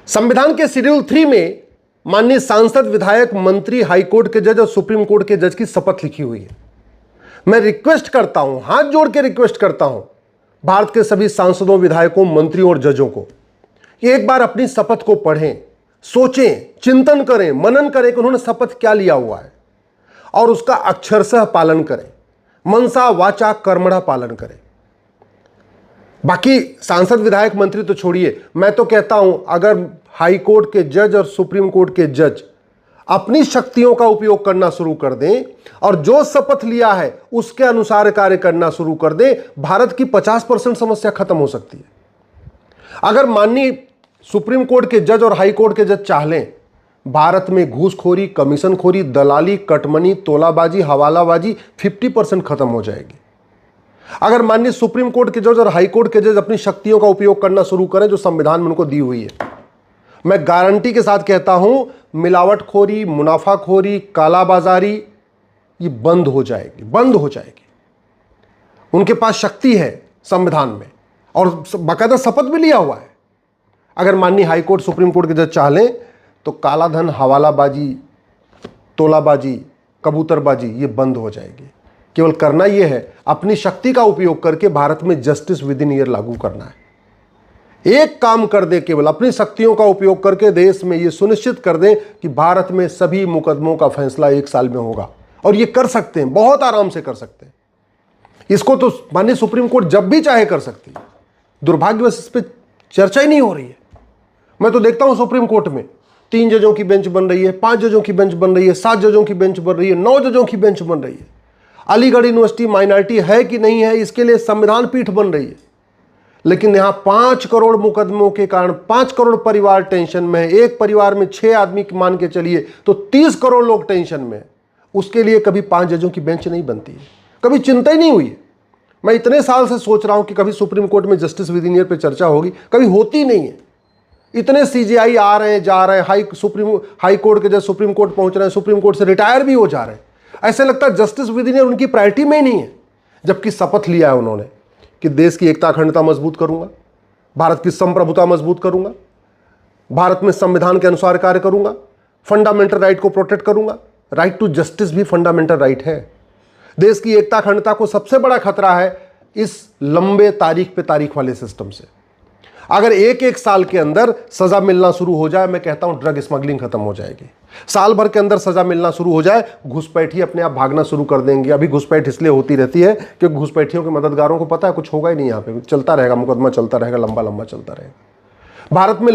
संविधान के शेड्यूल 3 में माननीय सांसद, विधायक, मंत्री, हाईकोर्ट के जज और सुप्रीम कोर्ट के जज की शपथ लिखी हुई है। मैं रिक्वेस्ट करता हूं, हाथ जोड़ के रिक्वेस्ट करता हूं भारत के सभी सांसदों, विधायकों, मंत्रियों और जजों को कि एक बार अपनी शपथ को पढ़ें, सोचें, चिंतन करें, मनन करें कि उन्होंने शपथ क्या लिया हुआ है और उसका अक्षरशः पालन करें, मनसा वाचा कर्मणा पालन करें। बाकी सांसद, विधायक, मंत्री तो छोड़िए, मैं तो कहता हूं अगर हाई कोर्ट के जज और सुप्रीम कोर्ट के जज अपनी शक्तियों का उपयोग करना शुरू कर दें और जो शपथ लिया है उसके अनुसार कार्य करना शुरू कर दें, भारत की 50% समस्या खत्म हो सकती है। अगर माननीय सुप्रीम कोर्ट के जज और हाई कोर्ट के जज चाह लें, भारत में घूसखोरी, कमीशनखोरी, दलाली, कटमनी, तोलाबाजी, हवालाबाजी 50% खत्म हो जाएगी। अगर माननीय सुप्रीम कोर्ट के जज और हाई कोर्ट के जज अपनी शक्तियों का उपयोग करना शुरू करें जो संविधान में उनको दी हुई है, मैं गारंटी के साथ कहता हूं मिलावटखोरी, मुनाफाखोरी, कालाबाजारी ये बंद हो जाएगी, बंद हो जाएगी। उनके पास शक्ति है संविधान में और बाकायदा शपथ भी लिया हुआ है। अगर माननीय हाई कोर्ट, सुप्रीम कोर्ट के जज चाह लें तो कालाधन, हवालाबाजी, तोलाबाजी, कबूतरबाजी ये बंद हो जाएगी। केवल करना यह है अपनी शक्ति का उपयोग करके भारत में जस्टिस विद इन ईयर लागू करना है। एक काम कर दे, केवल अपनी शक्तियों का उपयोग करके देश में यह सुनिश्चित कर दें कि भारत में सभी मुकदमों का फैसला 1 साल में होगा। और ये कर सकते हैं, बहुत आराम से कर सकते हैं। इसको तो माननीय सुप्रीम कोर्ट जब भी चाहे कर सकती है। दुर्भाग्यवश इस पर चर्चा ही नहीं हो रही है। मैं तो देखता हूं सुप्रीम कोर्ट में 3 जजों की बेंच बन रही है, 5 जजों की बेंच बन रही है, 7 जजों की बेंच बन रही है, 9 जजों की बेंच बन रही है। अलीगढ़ यूनिवर्सिटी माइनॉरिटी है कि नहीं है, इसके लिए संविधान पीठ बन रही है। लेकिन यहां 5 करोड़ मुकदमों के कारण 5 करोड़ परिवार टेंशन में है। एक परिवार में 6 आदमी मान के चलिए तो 30 करोड़ लोग टेंशन में है। उसके लिए कभी 5 जजों की बेंच नहीं बनती है, कभी चिंता ही नहीं हुई है। मैं इतने साल से सोच रहा हूं कि कभी सुप्रीम कोर्ट में जस्टिस विद इन ईयर पर चर्चा होगी, कभी होती नहीं है। इतने सीजीआई आ रहे हैं, जा रहे हैं, हाई कोर्ट के जज सुप्रीम कोर्ट पहुंच रहे हैं, सुप्रीम कोर्ट से रिटायर भी हो जा रहे हैं। ऐसे लगता है जस्टिस विद इन ईयर उनकी प्रायोरिटी में ही नहीं है। जबकि शपथ लिया है उन्होंने कि देश की एकता, अखंडता मजबूत करूंगा, भारत की संप्रभुता मजबूत करूंगा, भारत में संविधान के अनुसार कार्य करूंगा, फंडामेंटल राइट को प्रोटेक्ट करूंगा। राइट टू जस्टिस भी फंडामेंटल राइट है। देश की एकता, अखंडता को सबसे बड़ा खतरा है इस लंबे तारीख पे तारीख वाले सिस्टम से। अगर एक साल के अंदर सजा मिलना शुरू हो जाए, मैं कहता हूं ड्रग स्मगलिंग खत्म हो जाएगी। साल भर के अंदर सजा मिलना शुरू हो जाए, घुसपैठी अपने आप भागना शुरू कर देंगे। अभी घुसपैठ इसलिए होती रहती है क्योंकि घुसपैठियों के मददगारों को पता है कुछ होगा ही नहीं, यहां पे चलता रहेगा, मुकदमा चलता रहेगा, लंबा लंबा चलता रहेगा। भारत में